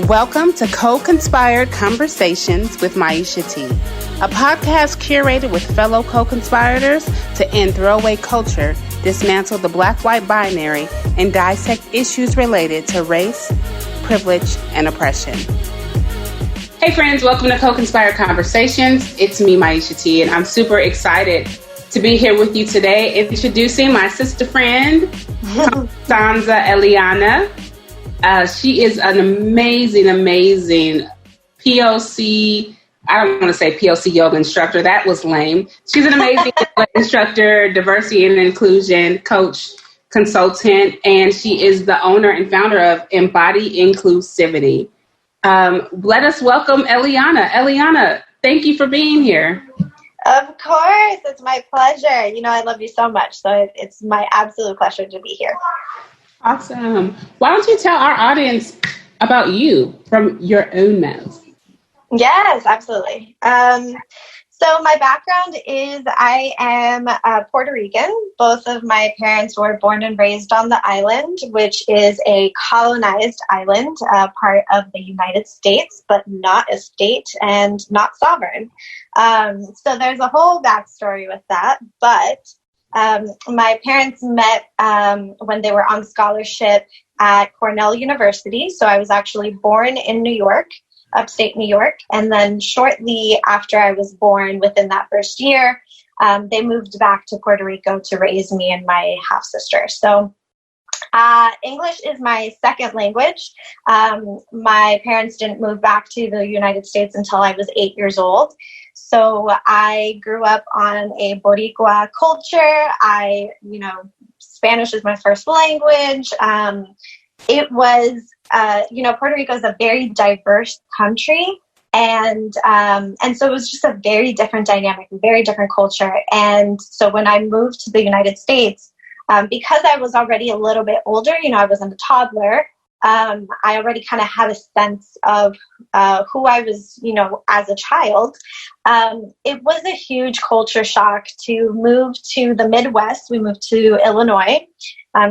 Welcome to Co-Conspired Conversations with Maisha T, a podcast curated with fellow co-conspirators to end throwaway culture, dismantle the black-white binary, and dissect issues related to race, privilege, and oppression. Hey friends, welcome to Co-Conspired Conversations. It's me, Maisha T, and I'm super excited to be here with you today, introducing my sister friend, Costanza Eliana. She is an amazing POC, I don't want to say POC yoga instructor. That was lame. She's an amazing yoga instructor, diversity and inclusion coach, consultant, and she is the owner and founder of Embody Inclusivity. Let us welcome Eliana. Eliana, thank you for being here. Of course. It's my pleasure. You know, I love you so much. So it's my absolute pleasure to be here. Awesome. Why don't you tell our audience about you from your own mouth? Yes, absolutely. So my background is I am Puerto Rican. Both of my parents were born and raised on the island, which is a colonized island, part of the United States, but not a state and not sovereign. So there's a whole backstory with that. But my parents met when they were on scholarship at Cornell University. So I was actually born in New York, upstate New York. And then shortly after I was born, within that first year, they moved back to Puerto Rico to raise me and my half-sister. So English is my second language. My parents didn't move back to the United States until I was 8 years old. So I grew up on a Boricua culture. Spanish is my first language. It was, Puerto Rico is a very diverse country. And so it was just a very different dynamic, very different culture. And so when I moved to the United States, because I was already a little bit older, I wasn't a toddler, I already kind of had a sense of who I was, as a child. It was a huge culture shock to move to the Midwest. We moved to Illinois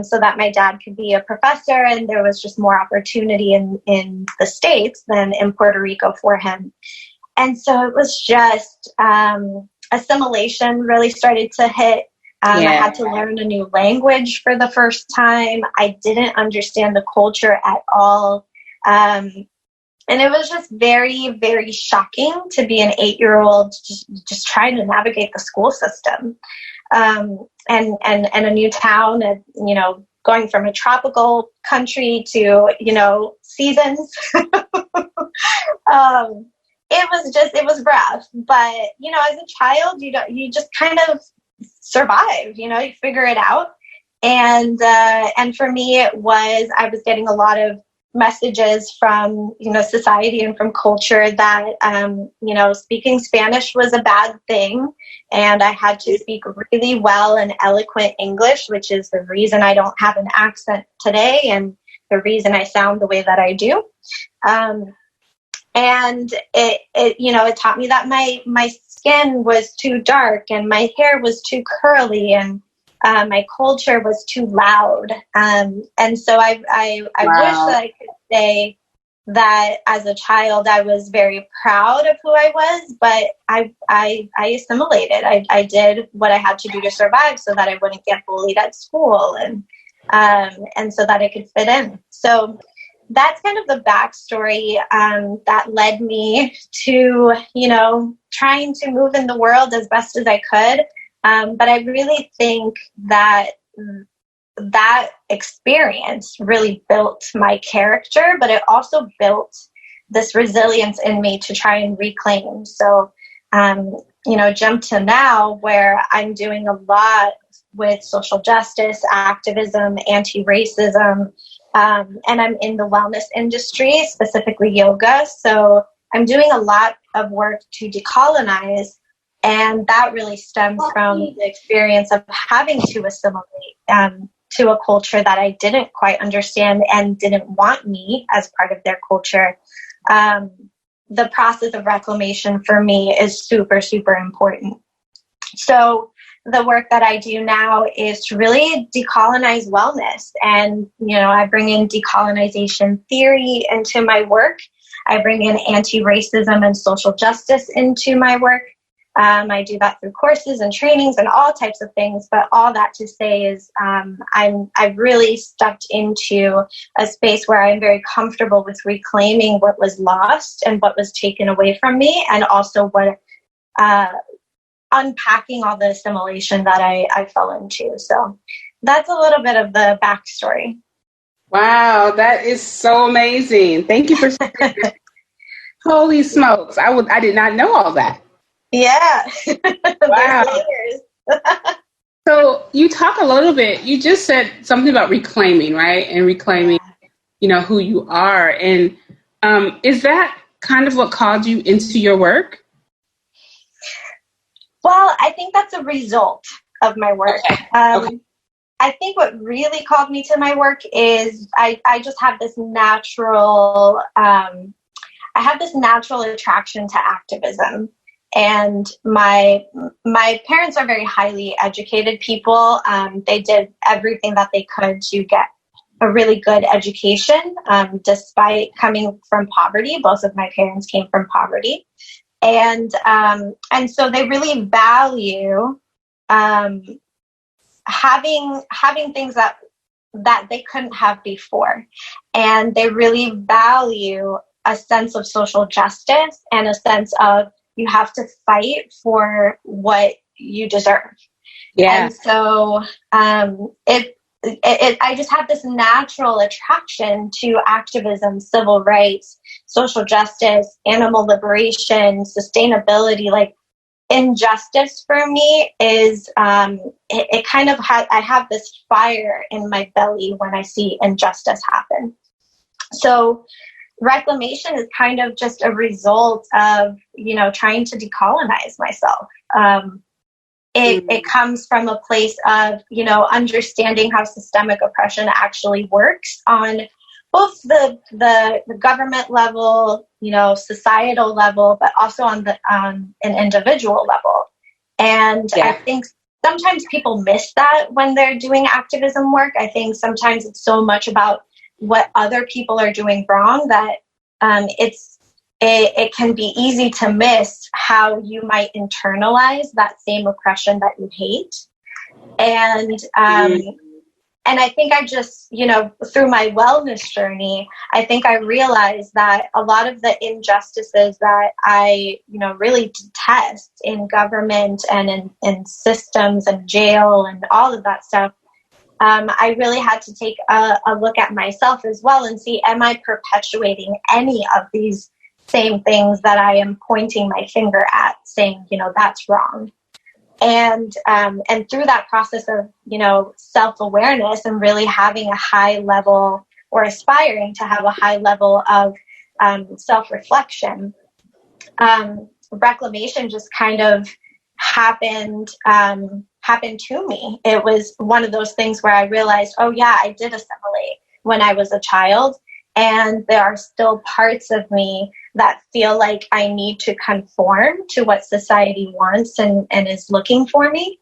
so that my dad could be a professor, and there was just more opportunity in the States than in Puerto Rico for him. And so it was just assimilation really started to hit. I had to learn a new language for the first time. I didn't understand the culture at all. And it was just very, very shocking to be an 8-year-old just trying to navigate the school system. And a new town, and, going from a tropical country to, seasons. It was rough. But, as a child, you just kind of survive, you figure it out. And for me, I was getting a lot of messages from, society and from culture that, speaking Spanish was a bad thing. And I had to speak really well and eloquent English, which is the reason I don't have an accent today and the reason I sound the way that I do. And it taught me that my skin was too dark and my hair was too curly and my culture was too loud. And so I wish that I could say that as a child I was very proud of who I was, but I assimilated. I did what I had to do to survive so that I wouldn't get bullied at school and so that I could fit in. So that's kind of the backstory that led me to, trying to move in the world as best as I could. But I really think that experience really built my character, but it also built this resilience in me to try and reclaim. So, jump to now where I'm doing a lot with social justice, activism, anti-racism, and I'm in the wellness industry, specifically yoga. So I'm doing a lot of work to decolonize, and that really stems from the experience of having to assimilate to a culture that I didn't quite understand and didn't want me as part of their culture. The process of reclamation for me is super, super important. So the work that I do now is to really decolonize wellness. And, I bring in decolonization theory into my work. I bring in anti-racism and social justice into my work. I do that through courses and trainings and all types of things. But all that to say is I've really stepped into a space where I'm very comfortable with reclaiming what was lost and what was taken away from me, and also what unpacking all the assimilation that I fell into. So that's a little bit of the backstory. Wow, that is so amazing. Thank you for sharing that. Holy smokes. I did not know all that. Yeah. Wow. So you talk a little bit, you just said something about reclaiming, right? And reclaiming, who you are. And is that kind of what called you into your work? Well, I think that's a result of my work. Okay. I think what really called me to my work is I just have this natural, attraction to activism. And my parents are very highly educated people. They did everything that they could to get a really good education, despite coming from poverty. Both of my parents came from poverty. And so they really value having things that they couldn't have before. And they really value a sense of social justice and a sense of you have to fight for what you deserve. Yeah. And so I just have this natural attraction to activism, civil rights, social justice, animal liberation, sustainability. Like, injustice for me is, it kind of I have this fire in my belly when I see injustice happen. So reclamation is kind of just a result of, trying to decolonize myself. It comes from a place of, understanding how systemic oppression actually works on both the government level, societal level, but also on an individual level. And I think sometimes people miss that when they're doing activism work. I think sometimes it's so much about what other people are doing wrong that it can be easy to miss how you might internalize that same oppression that you hate. And I think I just, through my wellness journey, I think I realized that a lot of the injustices that I, really detest in government and in systems and jail and all of that stuff, I really had to take a look at myself as well and see, am I perpetuating any of these same things that I am pointing my finger at, saying, that's wrong. And through that process of, self-awareness and really having a high level, or aspiring to have a high level of self-reflection, reclamation just kind of happened to me. It was one of those things where I realized, oh yeah, I did assimilate when I was a child. And there are still parts of me that feel like I need to conform to what society wants and is looking for me.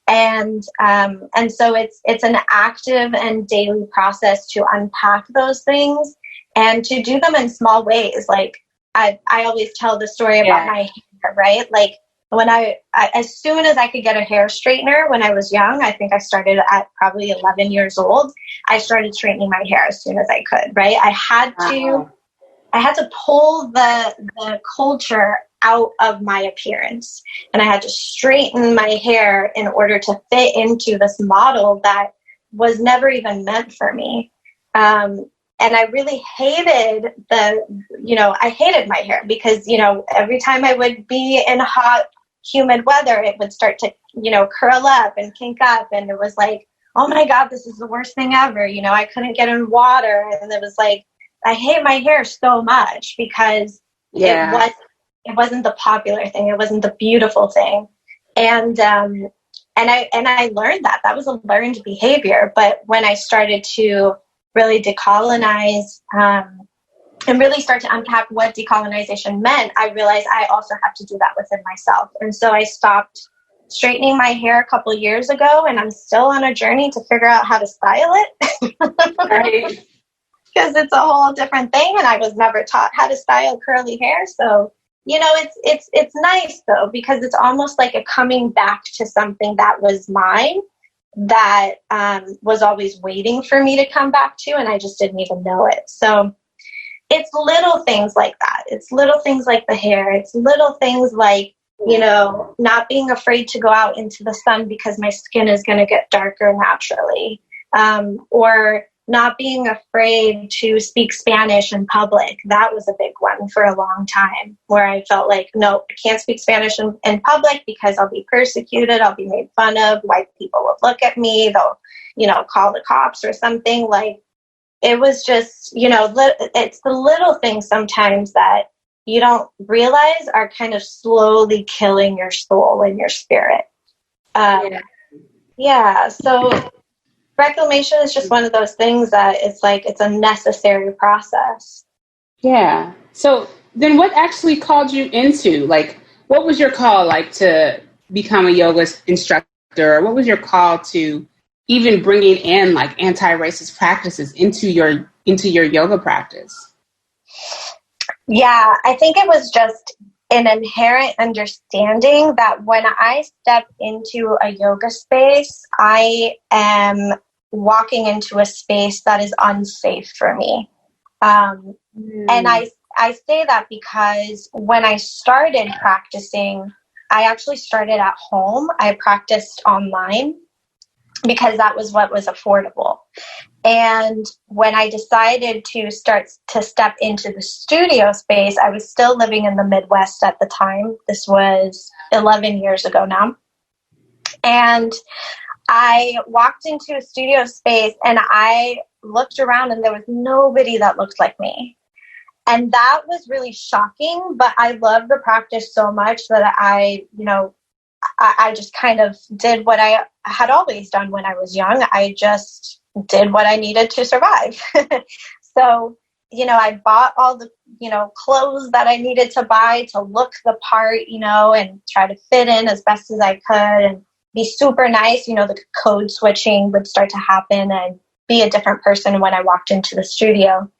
And so it's an active and daily process to unpack those things and to do them in small ways. Like I always tell the story about my hair, right? Like when I as soon as I could get a hair straightener when I was young, I think I started at probably 11 years old, I started straightening my hair as soon as I could, right? I had to pull the culture out of my appearance, and I had to straighten my hair in order to fit into this model that was never even meant for me. And I really hated I hated my hair because, every time I would be in hot, humid weather, it would start to, curl up and kink up. And it was like, oh my God, this is the worst thing ever. I couldn't get in water. And it was like, I hate my hair so much because it wasn't the popular thing. It wasn't the beautiful thing. And I learned that was a learned behavior. But when I started to really decolonize, and really start to unpack what decolonization meant, I realized I also have to do that within myself. And so I stopped straightening my hair a couple years ago, and I'm still on a journey to figure out how to style it. Right. Because it's a whole different thing, and I was never taught how to style curly hair. So, you know, it's nice though, because it's almost like a coming back to something that was mine, that was always waiting for me to come back to, and I just didn't even know it. So it's little things like that. It's little things like the hair. It's little things like, you know, not being afraid to go out into the sun because my skin is going to get darker naturally, or not being afraid to speak Spanish in public. That was a big one for a long time, where I felt like, no, I can't speak Spanish in public because I'll be persecuted. I'll be made fun of. White people will look at me. They'll, you know, call the cops or something. Like, it was just, you know, it's the little things sometimes that you don't realize are kind of slowly killing your soul and your spirit. Yeah. So reclamation is just one of those things that it's like, it's a necessary process. Yeah. So then what actually called you into, like, what was your call, like, to become a yoga instructor? Or what was your call to even bringing in, like, anti-racist practices into your yoga practice? Yeah, I think it was just an inherent understanding that when I step into a yoga space, I am walking into a space that is unsafe for me. And I say that because when I started practicing, I actually started at home. I practiced online because that was what was affordable. And when I decided to start to step into the studio space, I was still living in the Midwest at the time. This was 11 years ago now. And I walked into a studio space and I looked around and there was nobody that looked like me. And that was really shocking, but I loved the practice so much that I just kind of did what I had always done when I was young. I just did what I needed to survive. So, you know, I bought all the, you know, clothes that I needed to buy to look the part, you know, and try to fit in as best as I could and be super nice. You know, the code switching would start to happen and be a different person when I walked into the studio.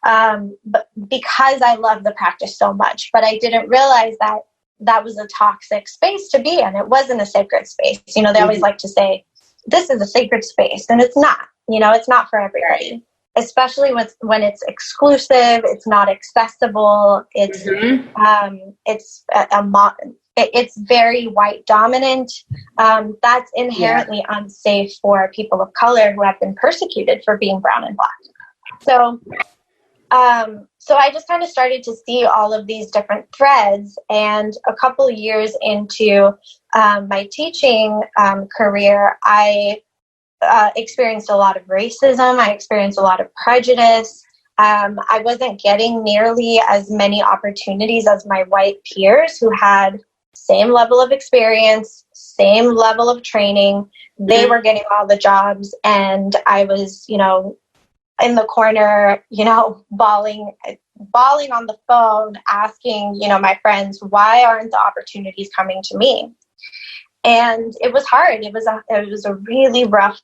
But because I love the practice so much, but I didn't realize that that was a toxic space to be in. It wasn't a sacred space. You know, they always like to say, this is a sacred space, and it's not. You know, it's not for everybody, especially when it's exclusive, it's not accessible, it's it's very white dominant. That's inherently unsafe for people of color who have been persecuted for being brown and black. So I just kind of started to see all of these different threads, and a couple years into my teaching career, I experienced a lot of racism. I experienced a lot of prejudice. I wasn't getting nearly as many opportunities as my white peers who had same level of experience, same level of training. They were getting all the jobs, and I was, you know, in the corner, you know, bawling on the phone, asking, you know, my friends, why aren't the opportunities coming to me? And it was hard. It was a really rough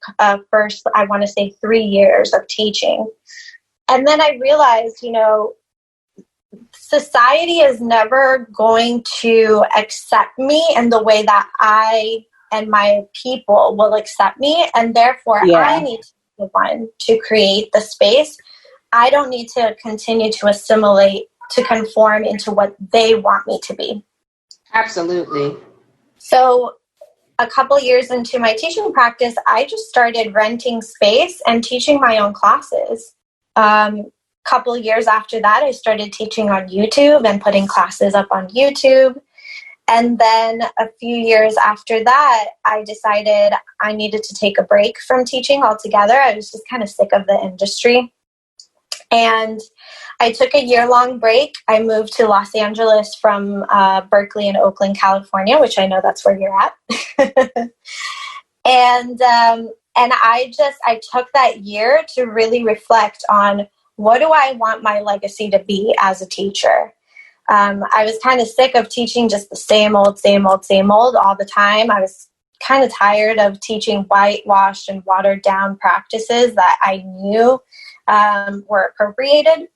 first, I want to say, 3 years of teaching. And then I realized, you know, society is never going to accept me in the way that I and my people will accept me. And therefore, I need to be the one to create the space. I don't need to continue to assimilate, to conform into what they want me to be. Absolutely. So a couple years into my teaching practice, I just started renting space and teaching my own classes. Couple years after that, I started teaching on YouTube and putting classes up on YouTube. And then a few years after that, I decided I needed to take a break from teaching altogether. I was just kind of sick of the industry. And I took a year-long break. I moved to Los Angeles from Berkeley and Oakland, California, which I know that's where you're at. And I took that year to really reflect on, what do I want my legacy to be as a teacher? I was kind of sick of teaching just the same old all the time. I was kind of tired of teaching whitewashed and watered down practices that I knew were appropriated.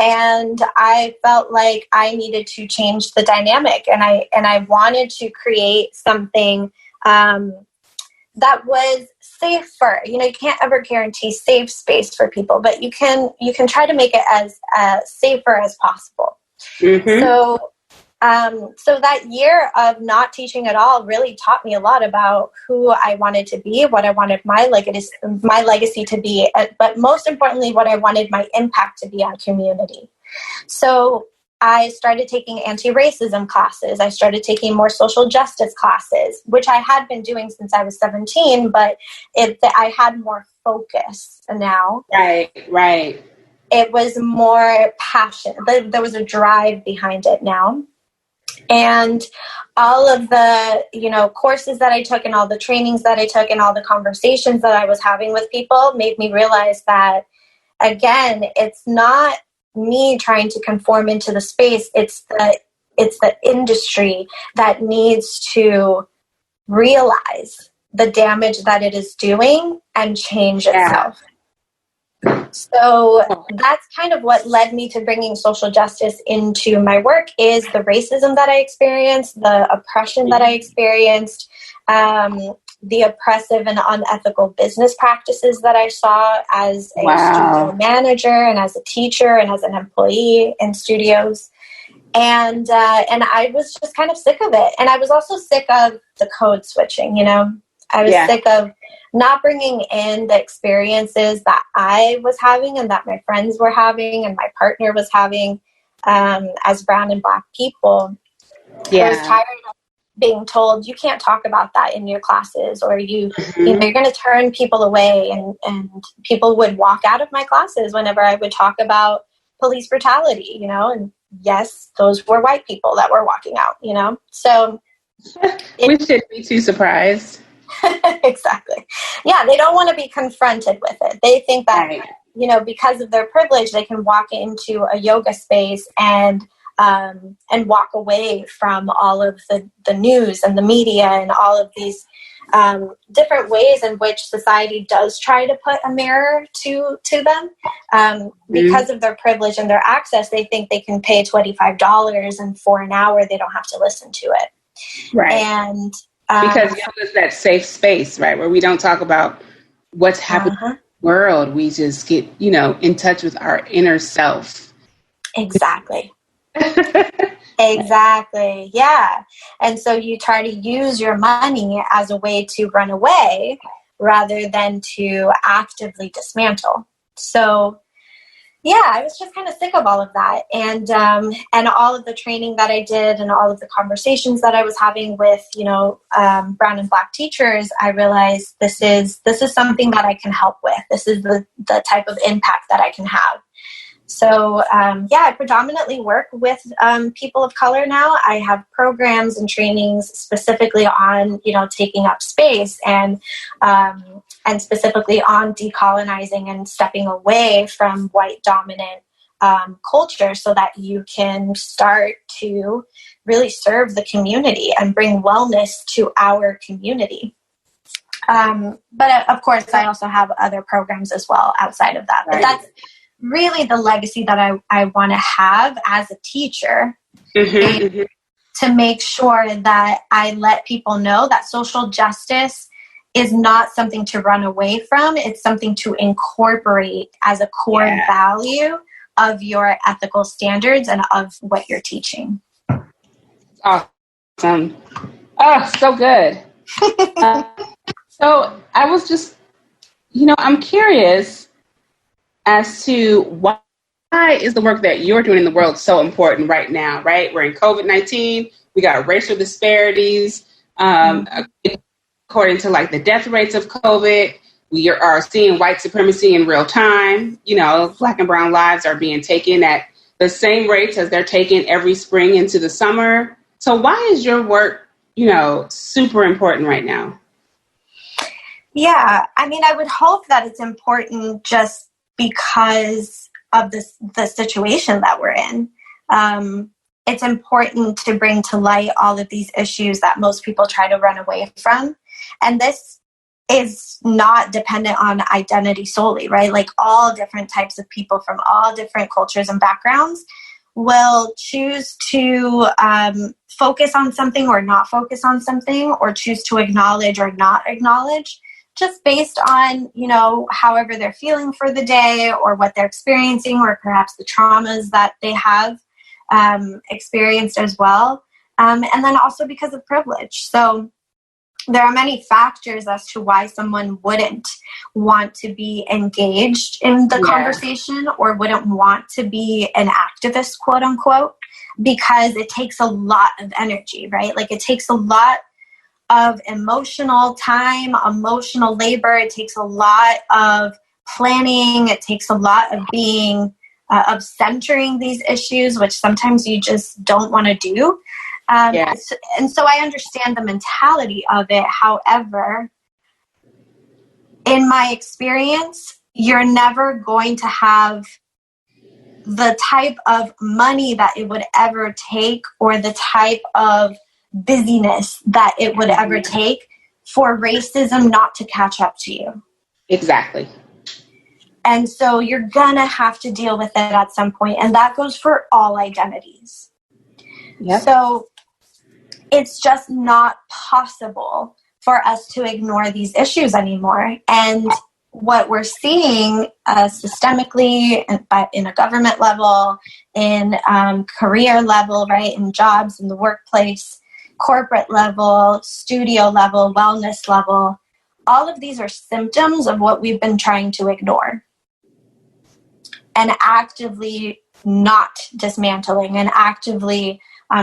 And I felt like I needed to change the dynamic, and I wanted to create something that was safer. You can't ever guarantee safe space for people, but you can try to make it as safer as possible. Mm-hmm. So that year of not teaching at all really taught me a lot about who I wanted to be, what I wanted my legacy to be, but most importantly, what I wanted my impact to be on community. So I started taking antiracism classes. I started taking more social justice classes, which I had been doing since I was 17, but I had more focus now. Right. It was more passion. There was a drive behind it now. And all of the, courses that I took and all the trainings that I took and all the conversations that I was having with people made me realize that, again, it's not me trying to conform into the space. It's the industry that needs to realize the damage that it is doing and change itself. So that's kind of what led me to bringing social justice into my work, is the racism that I experienced, the oppression that I experienced, the oppressive and unethical business practices that I saw as a studio manager and as a teacher and as an employee in studios. And I was just kind of sick of it. And I was also sick of the code switching, I was sick of not bringing in the experiences that I was having and that my friends were having and my partner was having as brown and black people. Yeah. I was tired of being told, you can't talk about that in your classes, or you're going to turn people away, and people would walk out of my classes whenever I would talk about police brutality, and yes, those were white people that were walking out, so we shouldn't be too surprised. Exactly. Yeah, they don't want to be confronted with it. They think that, because of their privilege, they can walk into a yoga space and walk away from all of the news and the media and all of these different ways in which society does try to put a mirror to them. Because of their privilege and their access, they think they can pay $25 and for an hour they don't have to listen to it. Right. And because yoga is that safe space, right, where we don't talk about what's happening in the world. We just get, in touch with our inner self. Exactly. Exactly. Yeah. And so you try to use your money as a way to run away rather than to actively dismantle. So, yeah, I was just kind of sick of all of that, and all of the training that I did, and all of the conversations that I was having with brown and black teachers. I realized this is something that I can help with. This is the type of impact that I can have. So I predominantly work with people of color now. I have programs and trainings specifically on taking up space and specifically on decolonizing and stepping away from white dominant culture, so that you can start to really serve the community and bring wellness to our community. But of course, I also have other programs as well outside of that. But that's really the legacy that I want to have as a teacher, to make sure that I let people know that social justice is not something to run away from. It's something to incorporate as a core value of your ethical standards and of what you're teaching. Awesome. Oh, so good. So I was just, I'm curious as to why is the work that you're doing in the world so important right now, right? We're in COVID-19. We got racial disparities. According to the death rates of COVID, we are seeing white supremacy in real time. Black and brown lives are being taken at the same rates as they're taken every spring into the summer. So why is your work, super important right now? Yeah, I would hope that it's important just because of the situation that we're in. it's important to bring to light all of these issues that most people try to run away from. And this is not dependent on identity solely, right? Like all different types of people from all different cultures and backgrounds will choose to focus on something or not focus on something, or choose to acknowledge or not acknowledge, just based on, you know, however they're feeling for the day or what they're experiencing, or perhaps the traumas that they have experienced as well. And then also because of privilege. So there are many factors as to why someone wouldn't want to be engaged in the conversation, or wouldn't want to be an activist, quote unquote, because it takes a lot of energy, right? Like it takes a lot of emotional time, emotional labor. It takes a lot of planning. It takes a lot of being, of centering these issues, which sometimes you just don't want to do. And so I understand the mentality of it. However, in my experience, you're never going to have the type of money that it would ever take, or the type of busyness that it would ever take for racism not to catch up to you. Exactly. And so you're gonna have to deal with it at some point, and that goes for all identities. Yep. So it's just not possible for us to ignore these issues anymore. And what we're seeing systemically in a government level, in career level, right, in jobs, in the workplace, corporate level, studio level, wellness level, all of these are symptoms of what we've been trying to ignore and actively not dismantling and actively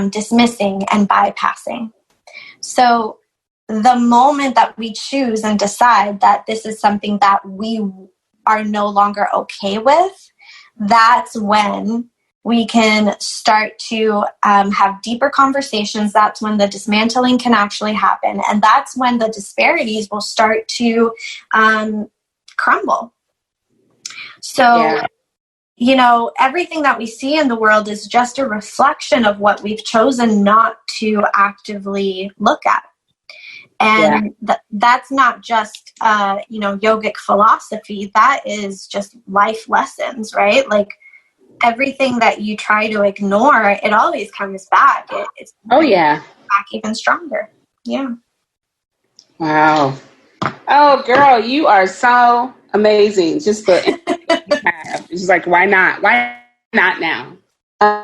dismissing and bypassing. So the moment that we choose and decide that this is something that we are no longer okay with, that's when we can start to have deeper conversations. That's when the dismantling can actually happen. And that's when the disparities will start to crumble. So, you know, everything that we see in the world is just a reflection of what we've chosen not to actively look at. And that's not just, you know, yogic philosophy. That is just life lessons, right? Like everything that you try to ignore, it always comes back. It's back even stronger. Yeah. Wow. Oh, girl, you are so amazing. Just the it's just like, why not? Why not now? How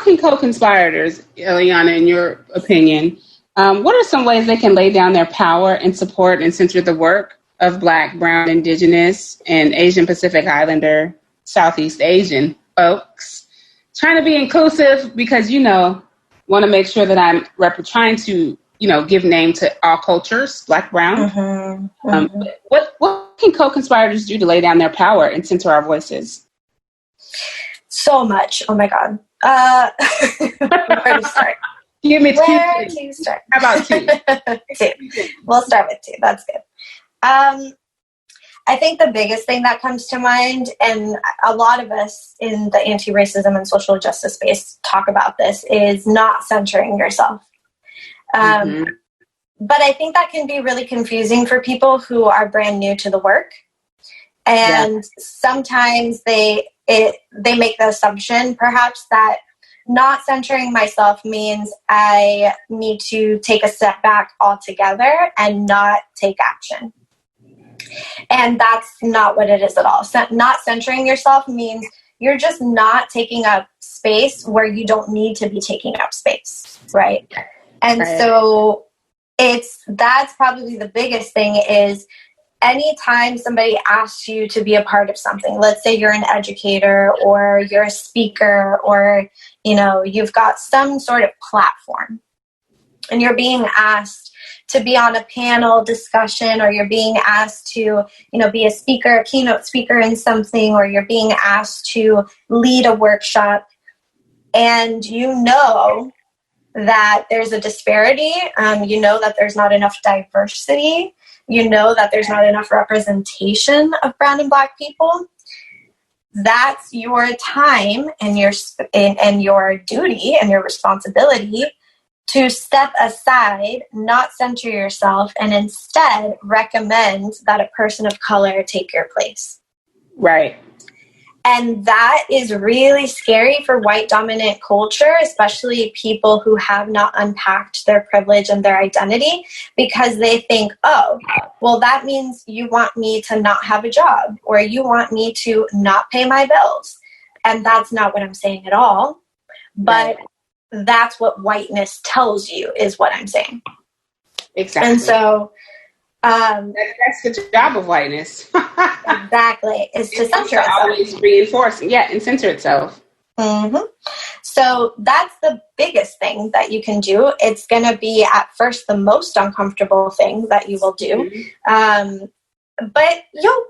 can co-conspirators, Eliana, in your opinion, what are some ways they can lay down their power and support and center the work of Black, Brown, Indigenous, and Asian Pacific Islander, Southeast Asian folks? Trying to be inclusive because, you know, want to make sure that I'm trying to, you know, give name to all cultures, Black, Brown. What can co-conspirators do to lay down their power and center our voices? So much. Oh my God. Where to start? Give me two. Where to start? How about two? Two. We'll start with two. That's good. I think the biggest thing that comes to mind, and a lot of us in the anti-racism and social justice space talk about this, is not centering yourself. But I think that can be really confusing for people who are brand new to the work. And sometimes they make the assumption perhaps that not centering myself means I need to take a step back altogether and not take action. And that's not what it is at all. Not centering yourself means you're just not taking up space where you don't need to be taking up space, right? And so that's probably the biggest thing is anytime somebody asks you to be a part of something, let's say you're an educator or you're a speaker or, you know, you've got some sort of platform and you're being asked to be on a panel discussion, or you're being asked to, you know, be a speaker, a keynote speaker in something, or you're being asked to lead a workshop, and you know that there's a disparity, you know that there's not enough diversity, you know that there's not enough representation of brown and Black people, that's your time and your duty and your responsibility to step aside, not center yourself, and instead recommend that a person of color take your place. Right. And that is really scary for white dominant culture, especially people who have not unpacked their privilege and their identity, because they think, oh, well, that means you want me to not have a job, or you want me to not pay my bills. And that's not what I'm saying at all. But that's what whiteness tells you is what I'm saying. Exactly. And so that's the job of whiteness. Exactly. Is to censor itself. Always reinforce, and censor itself. Mm-hmm. So that's the biggest thing that you can do. It's going to be at first the most uncomfortable thing that you will do. Mm-hmm. But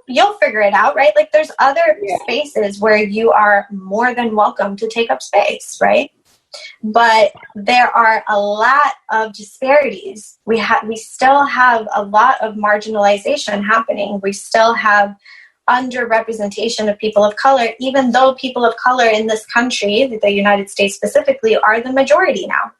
you'll figure it out, right? Like there's other spaces where you are more than welcome to take up space, right? But there are a lot of disparities. We still have a lot of marginalization happening. We still have underrepresentation of people of color, even though people of color in this country, the United States specifically, are the majority now.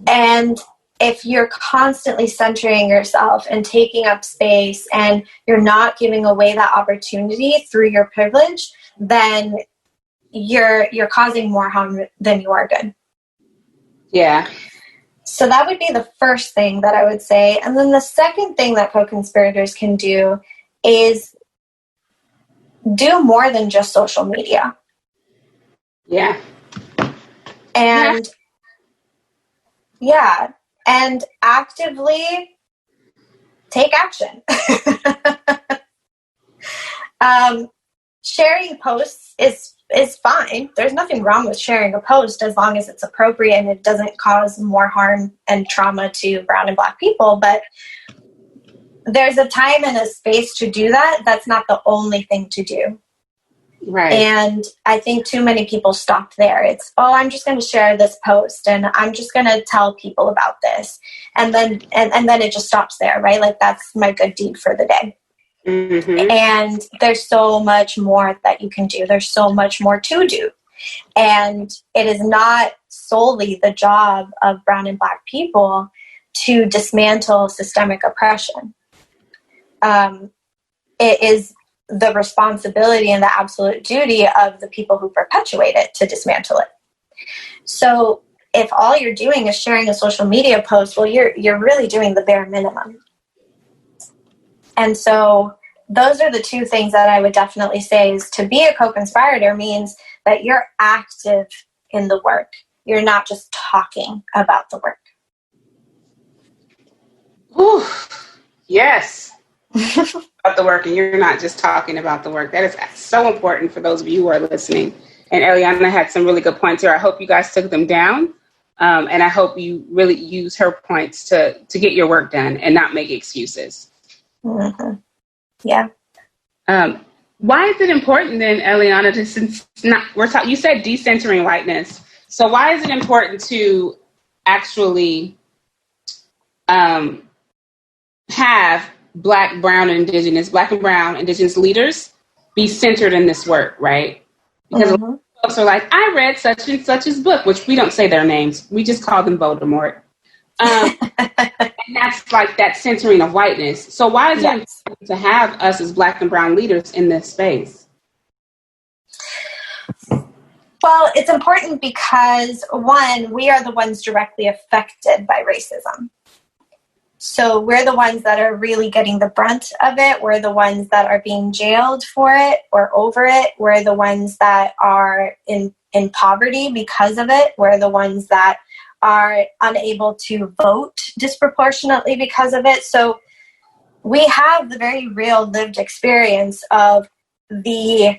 And if you're constantly centering yourself and taking up space and you're not giving away that opportunity through your privilege, then you're causing more harm than you are good. Yeah. So that would be the first thing that I would say. And then the second thing that co-conspirators can do is do more than just social media. Yeah. And and actively take action. Sharing posts is fine. There's nothing wrong with sharing a post as long as it's appropriate and it doesn't cause more harm and trauma to brown and black people. But there's a time and a space to do that. That's not the only thing to do. Right. And I think too many people stop there. It's, I'm just going to share this post and I'm just going to tell people about this. And then it just stops there, right? Like that's my good deed for the day. Mm-hmm. And there's so much more that you can do. There's so much more to do. And it is not solely the job of brown and black people to dismantle systemic oppression. It is the responsibility and the absolute duty of the people who perpetuate it to dismantle it. So if all you're doing is sharing a social media post, well, you're really doing the bare minimum. And so those are the two things that I would definitely say is to be a co-conspirator means that you're active in the work. You're not just talking about the work. Ooh, yes. About the work, and you're not just talking about the work. That is so important for those of you who are listening. And Eliana had some really good points here. I hope you guys took them down. And I hope you really use her points to get your work done and not make excuses. Mm-hmm. Yeah. Why is it important then, Eliana, you said decentering whiteness. So why is it important to actually have Black, brown, and indigenous leaders be centered in this work, right? Because mm-hmm. folks are like, I read such and such's book, which we don't say their names. We just call them Voldemort. And that's like that centering of whiteness. So why is it important to have us as Black and brown leaders in this space? Well, it's important because, one, we are the ones directly affected by racism. So we're the ones that are really getting the brunt of it. We're the ones that are being jailed for it or over it. We're the ones that are in poverty because of it. We're the ones that are unable to vote disproportionately because of it. So we have the very real lived experience of it's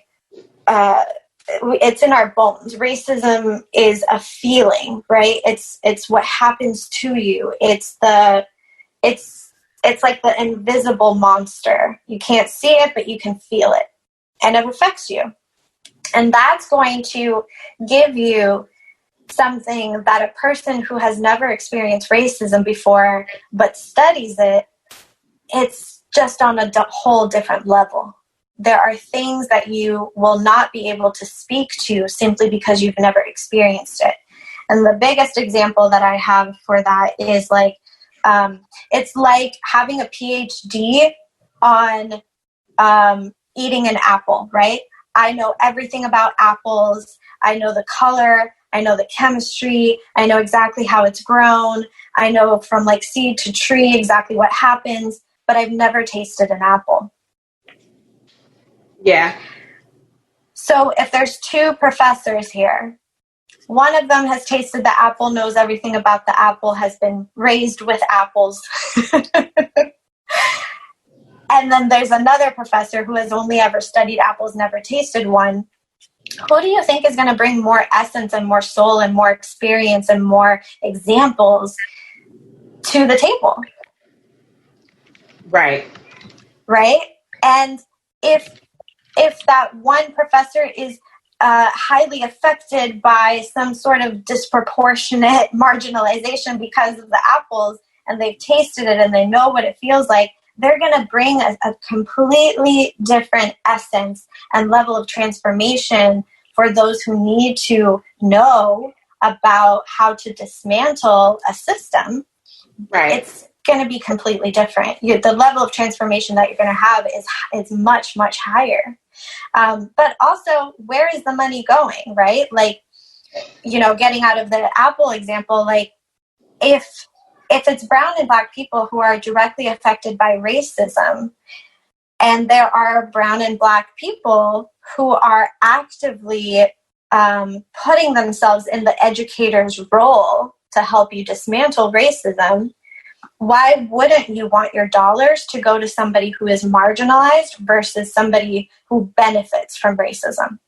in our bones. Racism is a feeling, right? It's what happens to you. It's like the invisible monster. You can't see it, but you can feel it. And it affects you. And that's going to give you something that a person who has never experienced racism before, but studies it, it's just on a whole different level. there are things that you will not be able to speak to simply because you've never experienced it. And the biggest example that I have for that is like, it's like having a PhD on eating an apple, right? I know everything about apples. I know the color. I know the chemistry. I know exactly how it's grown. I know from like seed to tree exactly what happens, but I've never tasted an apple. Yeah. So if there's two professors here, one of them has tasted the apple, knows everything about the apple, has been raised with apples. And then there's another professor who has only ever studied apples, never tasted one. Who do you think is going to bring more essence and more soul and more experience and more examples to the table? Right. Right? And if that one professor is highly affected by some sort of disproportionate marginalization because of the apples, and they've tasted it and they know what it feels like, they're going to bring a completely different essence and level of transformation for those who need to know about how to dismantle a system. Right. It's going to be completely different. The level of transformation that you're going to have is much, much higher. But also, where is the money going, right? Like, getting out of the Apple example, like if it's brown and black people who are directly affected by racism, and there are brown and black people who are actively putting themselves in the educator's role to help you dismantle racism, why wouldn't you want your dollars to go to somebody who is marginalized versus somebody who benefits from racism?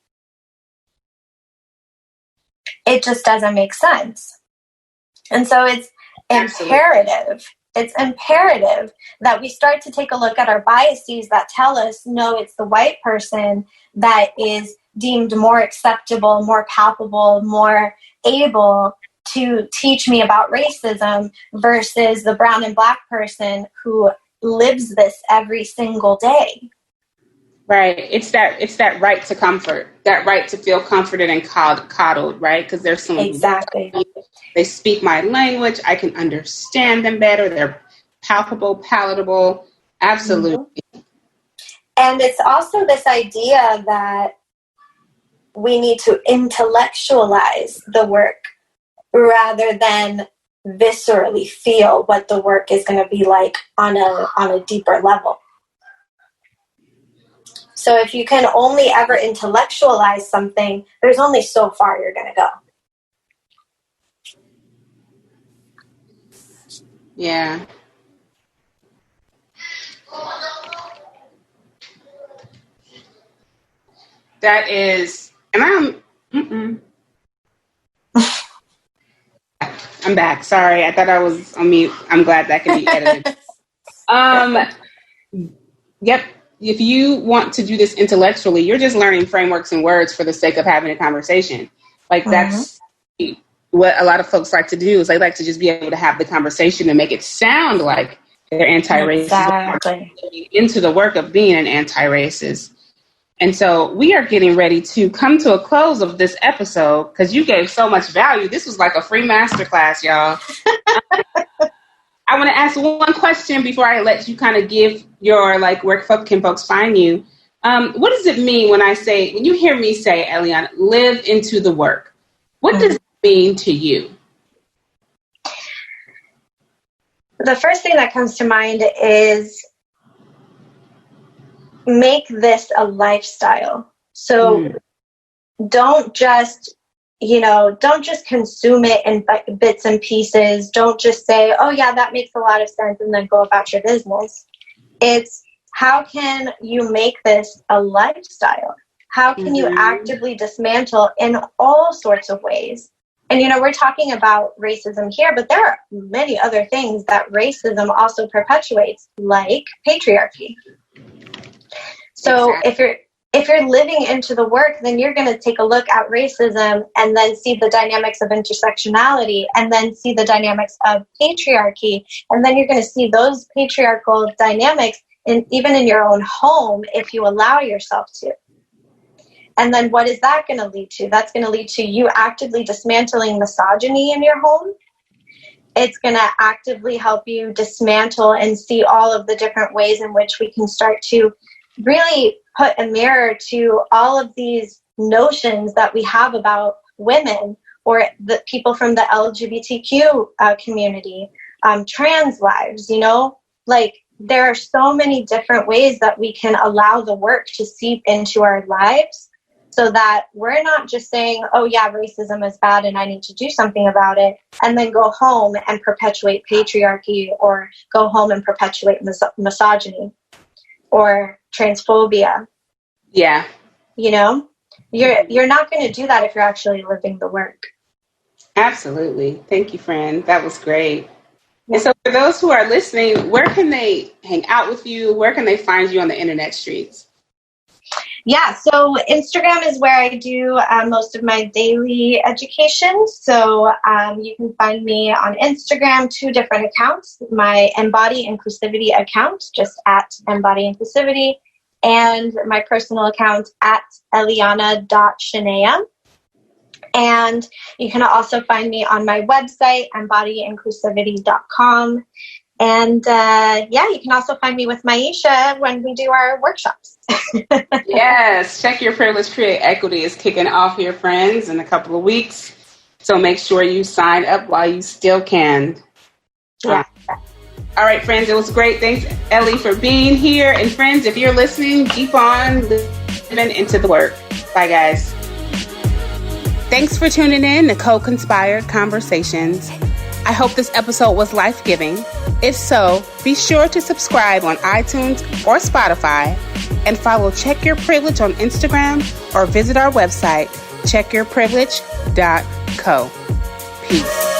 It just doesn't make sense. And so it's imperative. It's imperative that we start to take a look at our biases that tell us, no, it's the white person that is deemed more acceptable, more palpable, more able to teach me about racism versus the brown and black person who lives this every single day. Right. It's that right to comfort, that right to feel comforted and coddled, right? Because there's someone exactly. They speak my language. I can understand them better. They're palpable, palatable. Absolutely. Mm-hmm. And it's also this idea that we need to intellectualize the work rather than viscerally feel what the work is going to be like on a deeper level. So if you can only ever intellectualize something, there's only so far you're going to go. Yeah. That is, and I'm back. Sorry, I thought I was on mute. I'm glad that can be edited. Yep. If you want to do this intellectually, you're just learning frameworks and words for the sake of having a conversation. Like that's what a lot of folks like to do, is they like to just be able to have the conversation and make it sound like they're anti-racist. Exactly. Into the work of being an anti-racist. And so we are getting ready to come to a close of this episode because you gave so much value. This was like a free masterclass, y'all. I want to ask one question before I let you kind of give your, like, where can folks find you? What does it mean when you hear me say, Eliana, live into the work? What does it mean to you? The first thing that comes to mind is make this a lifestyle. So don't just consume it in bits and pieces. Don't just say, oh yeah, that makes a lot of sense, and then go about your business. It's how can you make this a lifestyle? How can you actively dismantle in all sorts of ways? And, we're talking about racism here, but there are many other things that racism also perpetuates, like patriarchy. So exactly. If you're living into the work, then you're going to take a look at racism and then see the dynamics of intersectionality and then see the dynamics of patriarchy. And then you're going to see those patriarchal dynamics even in your own home, if you allow yourself to. And then what is that going to lead to? That's going to lead to you actively dismantling misogyny in your home. It's going to actively help you dismantle and see all of the different ways in which we can start to really put a mirror to all of these notions that we have about women, or the people from the LGBTQ community, trans lives, like there are so many different ways that we can allow the work to seep into our lives, so that we're not just saying, oh yeah, racism is bad and I need to do something about it, and then go home and perpetuate patriarchy, or go home and perpetuate misogyny or transphobia. Yeah. You're not going to do that if you're actually living the work. Absolutely. Thank you, friend. That was great. Yeah. And so for those who are listening, where can they hang out with you? Where can they find you on the internet streets? Yeah, so Instagram is where I do most of my daily education. So you can find me on Instagram, 2 different accounts. My Embody Inclusivity account, just at Embody Inclusivity, and my personal account at Eliana.Chinea. And you can also find me on my website, embodyinclusivity.com. And you can also find me with Maisha when we do our workshops. Yes, Check Your Privilege, Create Equity is kicking off here, friends, in a couple of weeks. So make sure you sign up while you still can. Yeah. All right, friends, it was great. Thanks, Ellie, for being here. And friends, if you're listening, keep on living into the work. Bye, guys. Thanks for tuning in to Co-Conspired Conversations. I hope this episode was life-giving. If so, be sure to subscribe on iTunes or Spotify, and follow Check Your Privilege on Instagram, or visit our website, checkyourprivilege.co. Peace.